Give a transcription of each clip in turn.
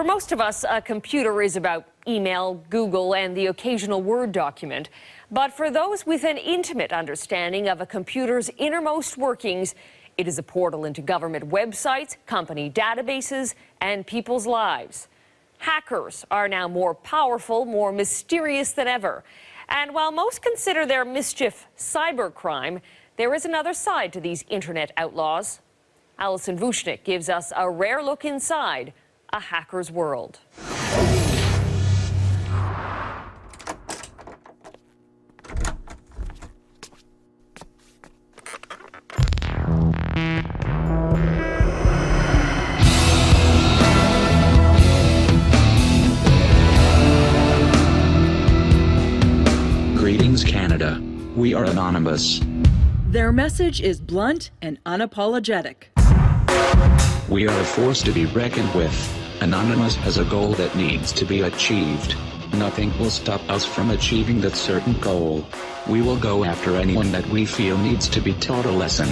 For most of us, a computer is about email, Google, and the occasional Word document. But for those with an intimate understanding of a computer's innermost workings, it is a portal into government websites, company databases, and people's lives. Hackers are now more powerful, more mysterious than ever. And while most consider their mischief cybercrime, there is another side to these internet outlaws. Alison Vuchnik gives us a rare look inside a hacker's world. Greetings, Canada. We are anonymous. Their message is blunt and unapologetic. We are a force to be reckoned with. Anonymous has a goal that needs to be achieved. Nothing will stop us from achieving that certain goal. We will go after anyone that we feel needs to be taught a lesson.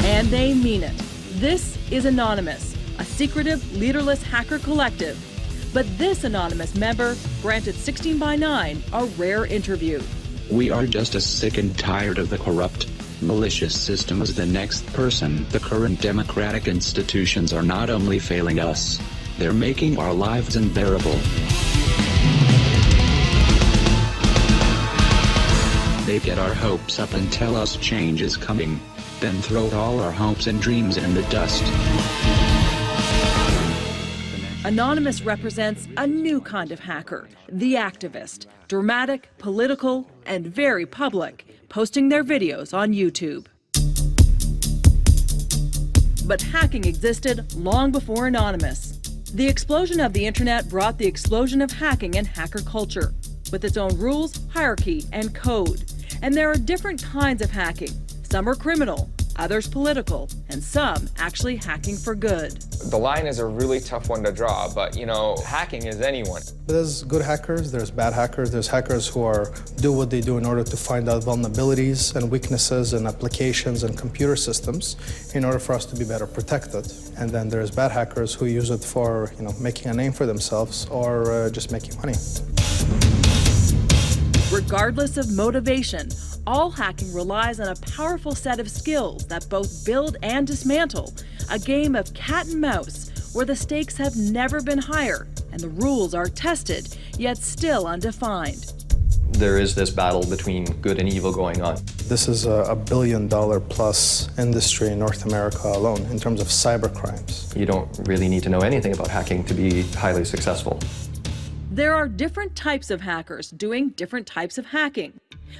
And they mean it. This is Anonymous, a secretive, leaderless hacker collective. But this Anonymous member granted 16 by 9 a rare interview. We are just as sick and tired of the corrupt, malicious system as the next person. The current democratic institutions are not only failing us, they're making our lives unbearable. They get our hopes up and tell us change is coming, then throw all our hopes and dreams in the dust. Anonymous represents a new kind of hacker, the activist, dramatic, political, and very public, posting their videos on YouTube. But hacking existed long before Anonymous. The explosion of the internet brought the explosion of hacking and hacker culture, with its own rules, hierarchy, and code. And there are different kinds of hacking. Some are criminal, others political, and some actually hacking for good. The line is a really tough one to draw, but hacking is anyone. There's good hackers, there's bad hackers, there's hackers who do what they do in order to find out vulnerabilities and weaknesses in applications and computer systems in order for us to be better protected. And then there's bad hackers who use it for making a name for themselves or just making money. Regardless of motivation, all hacking relies on a powerful set of skills that both build and dismantle, a game of cat and mouse where the stakes have never been higher and the rules are tested, yet still undefined. There is this battle between good and evil going on. This is a $1 billion plus industry in North America alone in terms of cyber crimes. You don't really need to know anything about hacking to be highly successful. There are different types of hackers doing different types of hacking.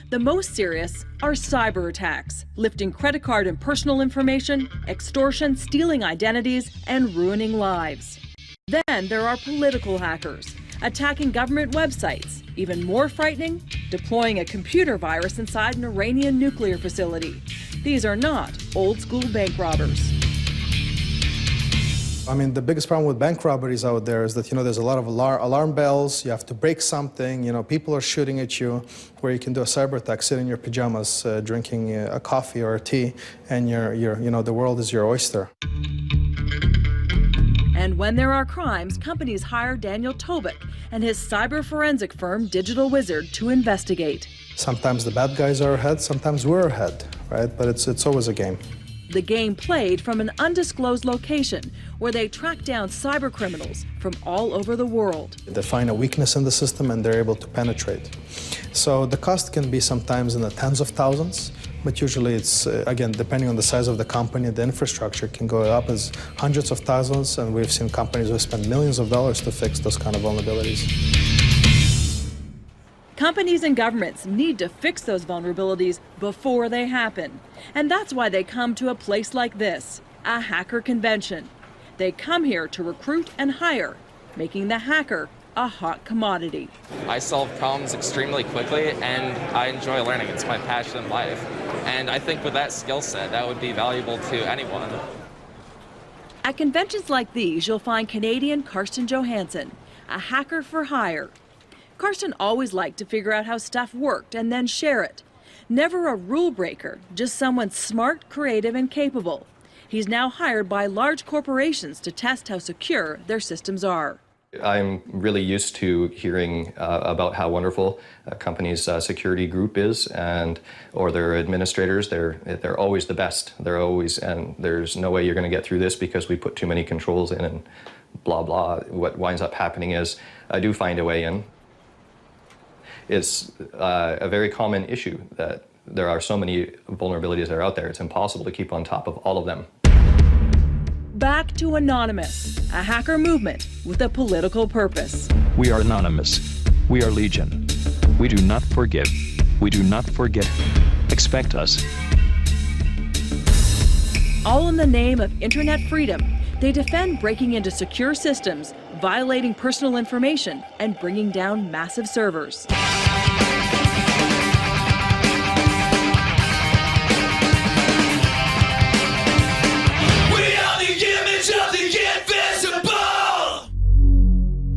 The most serious are cyber attacks, lifting credit card and personal information, extortion, stealing identities, and ruining lives. Then there are political hackers, attacking government websites. Even more frightening, deploying a computer virus inside an Iranian nuclear facility. These are not old-school bank robbers. I mean, the biggest problem with bank robberies out there is that, there's a lot of alarm bells, you have to break something, people are shooting at you, where you can do a cyber attack, sit in your pajamas, drinking a coffee or a tea, and the world is your oyster. And when there are crimes, companies hire Daniel Tobick and his cyber forensic firm, Digital Wizard, to investigate. Sometimes the bad guys are ahead, sometimes we're ahead, right? But it's always a game. The game played from an undisclosed location where they track down cyber criminals from all over the world. They find a weakness in the system and they're able to penetrate. So the cost can be sometimes in the tens of thousands, but usually it's, again, depending on the size of the company, the infrastructure can go up as hundreds of thousands, and we've seen companies who spend millions of dollars to fix those kind of vulnerabilities. Companies and governments need to fix those vulnerabilities before they happen. And that's why they come to a place like this, a hacker convention. They come here to recruit and hire, making the hacker a hot commodity. I solve problems extremely quickly, and I enjoy learning. It's my passion in life. And I think with that skill set, that would be valuable to anyone. At conventions like these, you'll find Canadian Karsten Johansson, a hacker for hire. Karsten always liked to figure out how stuff worked and then share it. Never a rule breaker, just someone smart, creative, and capable. He's now hired by large corporations to test how secure their systems are. I'm really used to hearing about how wonderful a company's security group is, or their administrators. They're always the best. And there's no way you're going to get through this because we put too many controls in and blah blah. What winds up happening is I do find a way in. It's a very common issue that there are so many vulnerabilities that are out there. It's impossible to keep on top of all of them. Back to Anonymous, a hacker movement with a political purpose. We are anonymous. We are legion. We do not forgive. We do not forget. Expect us. All in the name of internet freedom, they defend breaking into secure systems, violating personal information, and bringing down massive servers.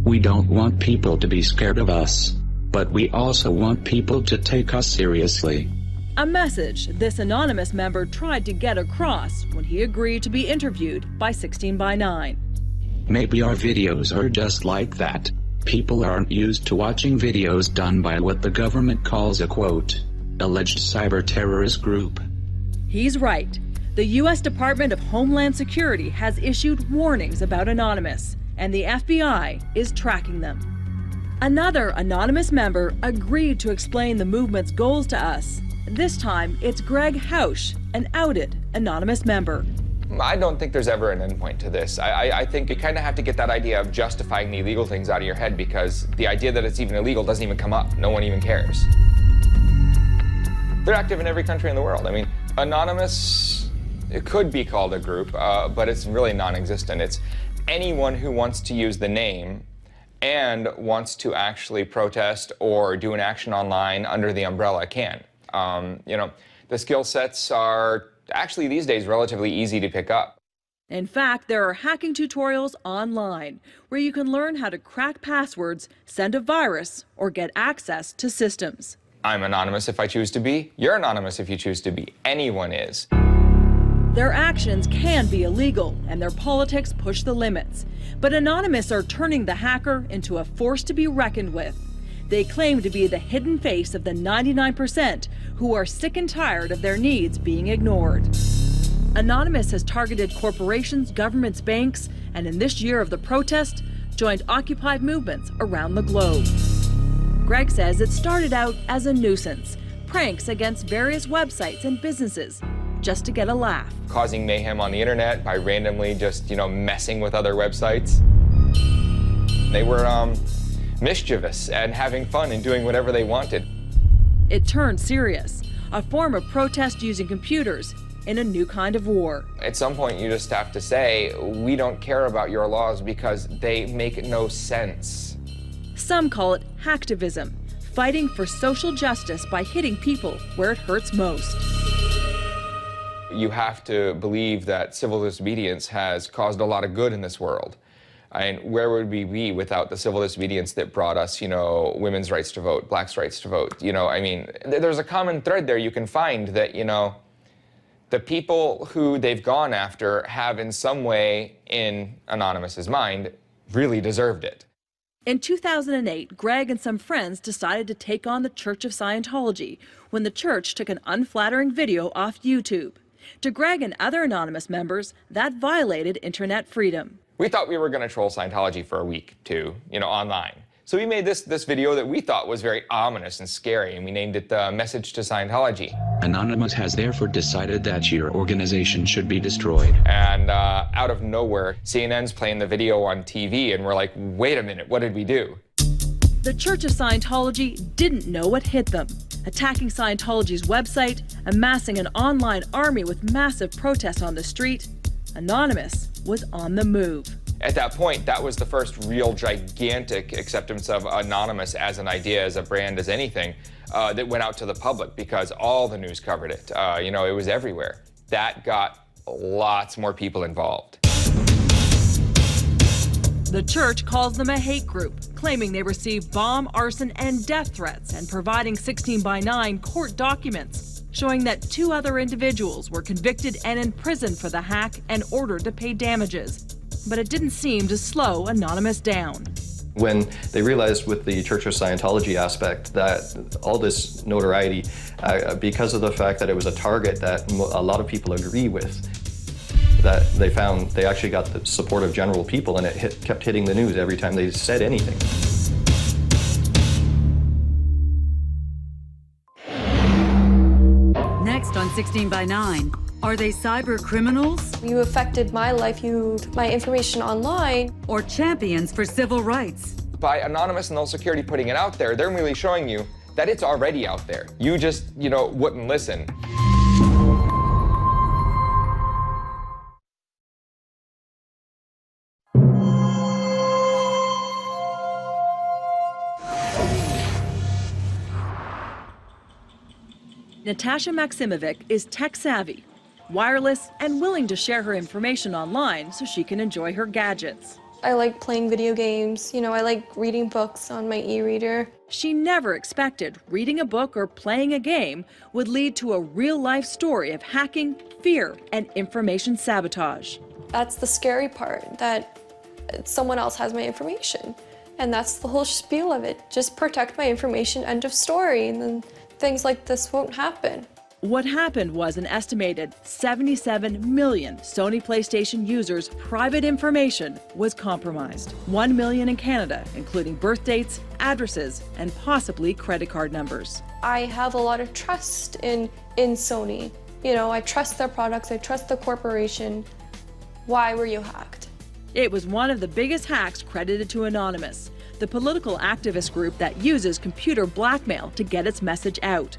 We don't want people to be scared of us, but we also want people to take us seriously. A message this anonymous member tried to get across when he agreed to be interviewed by 16 by 9. Maybe our videos are just like that. People aren't used to watching videos done by what the government calls a quote, alleged cyber terrorist group. He's right. The U.S. Department of Homeland Security has issued warnings about Anonymous, and the FBI is tracking them. Another anonymous member agreed to explain the movement's goals to us. This time, it's Greg Hausch, an outed anonymous member. I don't think there's ever an endpoint to this. I think you kind of have to get that idea of justifying the illegal things out of your head, because the idea that it's even illegal doesn't even come up. No one even cares. They're active in every country in the world. I mean, Anonymous, it could be called a group, but it's really non-existent. It's anyone who wants to use the name and wants to actually protest or do an action online under the umbrella can. The skill sets are actually these days relatively easy to pick up. In fact, there are hacking tutorials online where you can learn how to crack passwords, send a virus, or get access to systems. I'm anonymous if I choose to be. You're anonymous if you choose to be. Anyone is. Their actions can be illegal, and their politics push the limits. But Anonymous are turning the hacker into a force to be reckoned with. They claim to be the hidden face of the 99% who are sick and tired of their needs being ignored. Anonymous has targeted corporations, governments, banks, and in this year of the protest, joined Occupy movements around the globe. Greg says it started out as a nuisance, pranks against various websites and businesses, just to get a laugh. Causing mayhem on the internet by randomly just, messing with other websites. They were mischievous and having fun and doing whatever they wanted. It turned serious, a form of protest using computers in a new kind of war. At some point, you just have to say, we don't care about your laws because they make no sense. Some call it hacktivism, fighting for social justice by hitting people where it hurts most. You have to believe that civil disobedience has caused a lot of good in this world. And where would we be without the civil disobedience that brought us, women's rights to vote, blacks' rights to vote? There's a common thread there you can find that, the people who they've gone after have in some way, in Anonymous's mind, really deserved it. In 2008, Greg and some friends decided to take on the Church of Scientology when the church took an unflattering video off YouTube. To Greg and other anonymous members, that violated internet freedom. We thought we were going to troll Scientology for a week, too, online. So we made this video that we thought was very ominous and scary, and we named it Message to Scientology. Anonymous has therefore decided that your organization should be destroyed. And out of nowhere, CNN's playing the video on TV, and we're like, wait a minute, what did we do? The Church of Scientology didn't know what hit them. Attacking Scientology's website, amassing an online army with massive protests on the street, Anonymous was on the move. At that point, that was the first real gigantic acceptance of Anonymous as an idea, as a brand, as anything, that went out to the public because all the news covered it. It was everywhere. That got lots more people involved. The church calls them a hate group, claiming they received bomb, arson, and death threats and providing 16 by 9 court documents. showing that 2 other individuals were convicted and imprisoned for the hack and ordered to pay damages. But it didn't seem to slow Anonymous down. When they realized with the Church of Scientology aspect that all this notoriety, because of the fact that it was a target that a lot of people agree with, that they found they actually got the support of general people, and it kept hitting the news every time they said anything. Next on 16 by 9, are they cyber criminals You affected my life, you took my information online. or champions for civil rights? By Anonymous and Null Security putting it out there, they're really showing you that it's already out there. You just, wouldn't listen. Natasha Maximovic is tech-savvy, wireless, and willing to share her information online so she can enjoy her gadgets. I like playing video games. I like reading books on my e-reader. She never expected reading a book or playing a game would lead to a real-life story of hacking, fear, and information sabotage. That's the scary part, that someone else has my information. And that's the whole spiel of it. Just protect my information, end of story, and then things like this won't happen. What happened was an estimated 77 million Sony PlayStation users' private information was compromised. 1 million in Canada, including birth dates, addresses, and possibly credit card numbers. I have a lot of trust in Sony. I trust their products, I trust the corporation. Why were you hacked? It was one of the biggest hacks credited to Anonymous, the political activist group that uses computer blackmail to get its message out.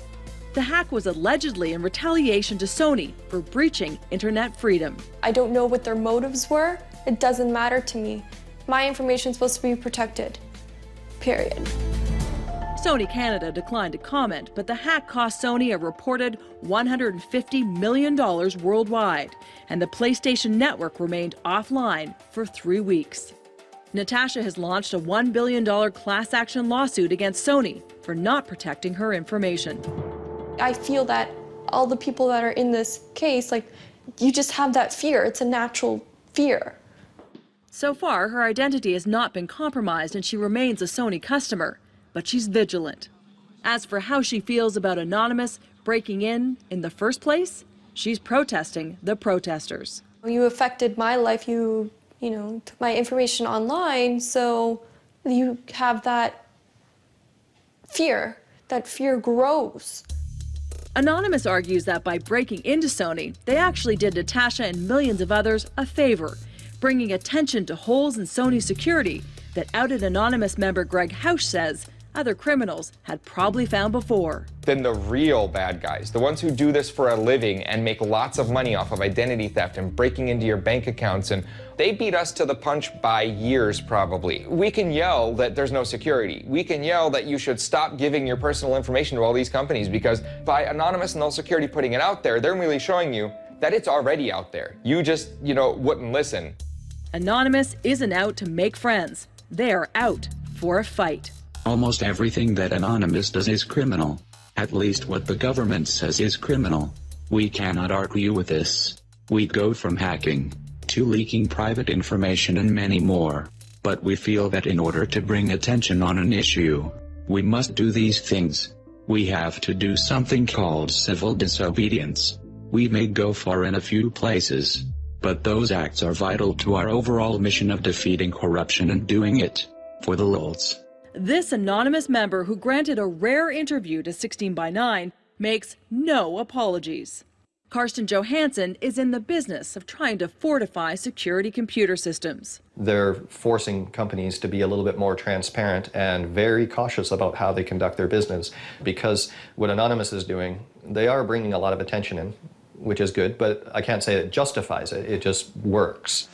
The hack was allegedly in retaliation to Sony for breaching internet freedom. I don't know what their motives were. It doesn't matter to me. My information is supposed to be protected. Period. Sony Canada declined to comment, but the hack cost Sony a reported $150 million worldwide, and the PlayStation Network remained offline for 3 weeks. Natasha has launched a $1 billion class action lawsuit against Sony for not protecting her information. I feel that all the people that are in this case, you just have that fear. It's a natural fear. So far, her identity has not been compromised and she remains a Sony customer, but she's vigilant. As for how she feels about Anonymous breaking in the first place, she's protesting the protesters. You affected my life, you took my information online, so you have that fear. That fear grows. Anonymous argues that by breaking into Sony, they actually did Natasha and millions of others a favor, bringing attention to holes in Sony's security that outed Anonymous member Greg Hausch says other criminals had probably found before. Then the real bad guys, the ones who do this for a living and make lots of money off of identity theft and breaking into your bank accounts, and they beat us to the punch by years probably. We can yell that there's no security. We can yell that you should stop giving your personal information to all these companies, because by Anonymous and Null Security putting it out there, they're really showing you that it's already out there. You just, wouldn't listen. Anonymous isn't out to make friends. They are out for a fight. Almost everything that Anonymous does is criminal. At least what the government says is criminal. We cannot argue with this. We go from hacking to leaking private information and many more. But we feel that in order to bring attention on an issue, we must do these things. We have to do something called civil disobedience. We may go far in a few places, but those acts are vital to our overall mission of defeating corruption and doing it for the lulz. This Anonymous member, who granted a rare interview to 16 by 9, makes no apologies. Karsten Johansson is in the business of trying to fortify security computer systems. They're forcing companies to be a little bit more transparent and very cautious about how they conduct their business, because what Anonymous is doing, they are bringing a lot of attention in, which is good, but I can't say it justifies it. It just works.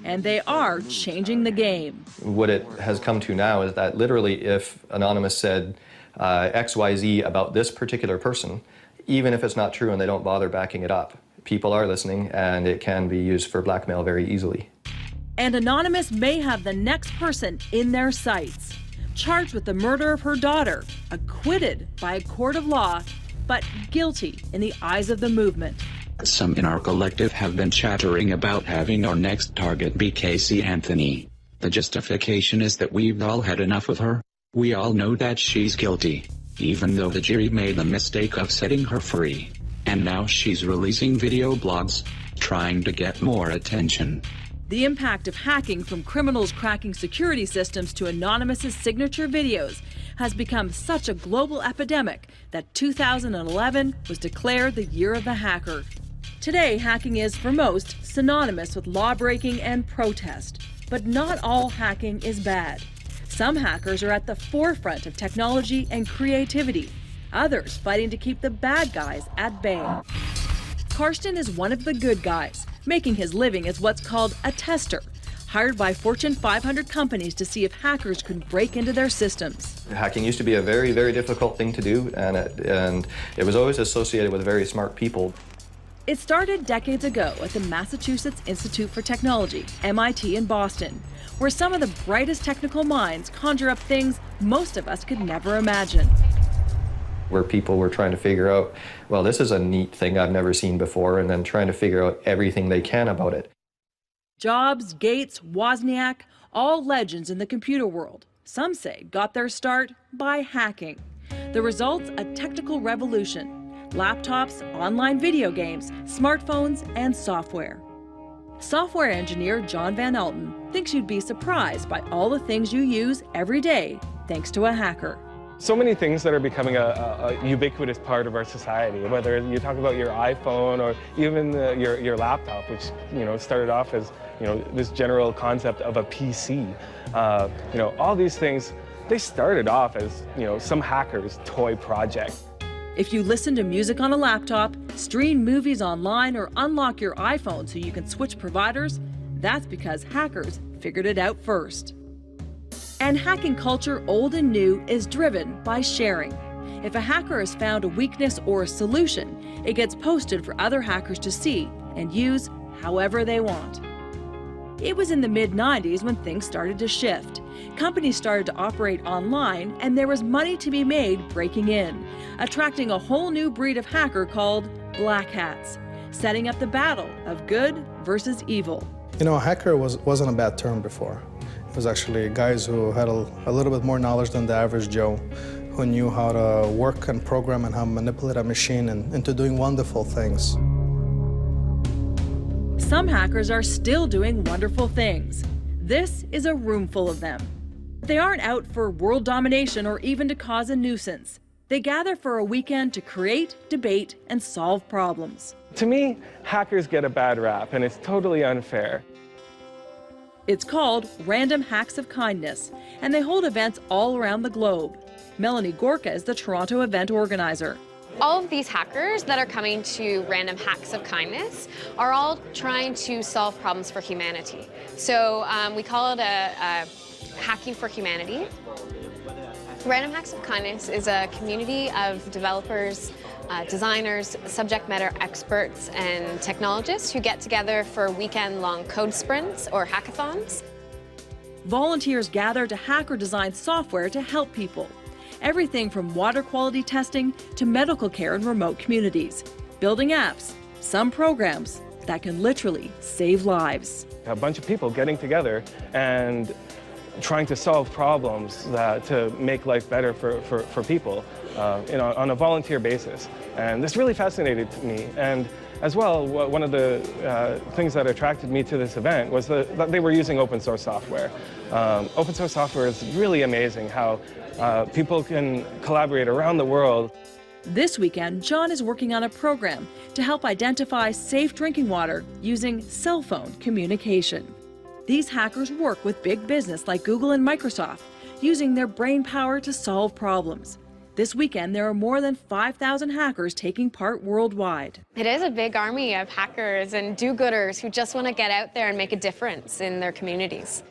And they are changing the game. What it has come to now is that literally if Anonymous said XYZ about this particular person, even if it's not true and they don't bother backing it up, people are listening and it can be used for blackmail very easily. And Anonymous may have the next person in their sights. Charged with the murder of her daughter, acquitted by a court of law, but guilty in the eyes of the movement. Some in our collective have been chattering about having our next target be Casey Anthony. The justification is that we've all had enough of her. We all know that she's guilty, even though the jury made the mistake of setting her free. And now she's releasing video blogs, trying to get more attention. The impact of hacking, from criminals cracking security systems to Anonymous' signature videos, has become such a global epidemic that 2011 was declared the year of the hacker. Today, hacking is, for most, synonymous with lawbreaking and protest. But not all hacking is bad. Some hackers are at the forefront of technology and creativity, others fighting to keep the bad guys at bay. Karsten is one of the good guys, making his living as what's called a tester, hired by Fortune 500 companies to see if hackers could break into their systems. Hacking used to be a very, very difficult thing to do, and it was always associated with very smart people. It started decades ago at the Massachusetts Institute for Technology, MIT in Boston, where some of the brightest technical minds conjure up things most of us could never imagine. Where people were trying to figure out, well, this is a neat thing I've never seen before, and then trying to figure out everything they can about it. Jobs, Gates, Wozniak, all legends in the computer world, some say got their start by hacking. The results, a technical revolution. Laptops, online video games, smartphones, and software. Software engineer John Van Alten thinks you'd be surprised by all the things you use every day thanks to a hacker. So many things that are becoming a ubiquitous part of our society, whether you talk about your iPhone or even your laptop, which started off as this general concept of a PC. All these things, they started off as some hacker's toy project. If you listen to music on a laptop, stream movies online, or unlock your iPhone so you can switch providers, that's because hackers figured it out first. And hacking culture, old and new, is driven by sharing. If a hacker has found a weakness or a solution, it gets posted for other hackers to see and use however they want. It was in the mid-90s when things started to shift. Companies started to operate online, and there was money to be made breaking in, attracting a whole new breed of hacker called black hats, setting up the battle of good versus evil. A hacker wasn't a bad term before. It was actually guys who had a little bit more knowledge than the average Joe, who knew how to work and program and how to manipulate a machine into doing wonderful things. Some hackers are still doing wonderful things. This is a room full of them. They aren't out for world domination or even to cause a nuisance. They gather for a weekend to create, debate, and solve problems. To me, hackers get a bad rap, and it's totally unfair. It's called Random Hacks of Kindness, and they hold events all around the globe. Melanie Gorka is the Toronto event organizer. All of these hackers that are coming to Random Hacks of Kindness are all trying to solve problems for humanity. So we call it a Hacking for Humanity. Random Hacks of Kindness is a community of developers, designers, subject matter experts, and technologists who get together for weekend-long code sprints or hackathons. Volunteers gather to hack or design software to help people. Everything from water quality testing to medical care in remote communities. Building apps, some programs that can literally save lives. A bunch of people getting together and trying to solve problems to make life better for people on a volunteer basis. And this really fascinated me. And as well, one of the things that attracted me to this event was that they were using open source software. Open source software is really amazing how people can collaborate around the world. This weekend, John is working on a program to help identify safe drinking water using cell phone communication. These hackers work with big business like Google and Microsoft, using their brain power to solve problems. This weekend, there are more than 5,000 hackers taking part worldwide. It is a big army of hackers and do-gooders who just want to get out there and make a difference in their communities.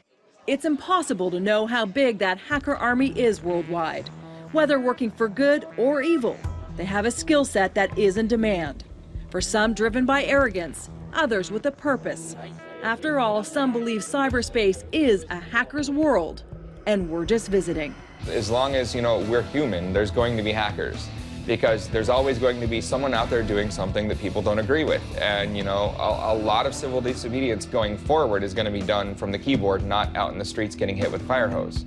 It's impossible to know how big that hacker army is worldwide. Whether working for good or evil, they have a skill set that is in demand. For some driven by arrogance, others with a purpose. After all, some believe cyberspace is a hacker's world, and we're just visiting. As long as, we're human, there's going to be hackers. because there's always going to be someone out there doing something that people don't agree with. And, you know, a lot of civil disobedience going forward is going to be done from the keyboard, not out in the streets getting hit with a fire hose.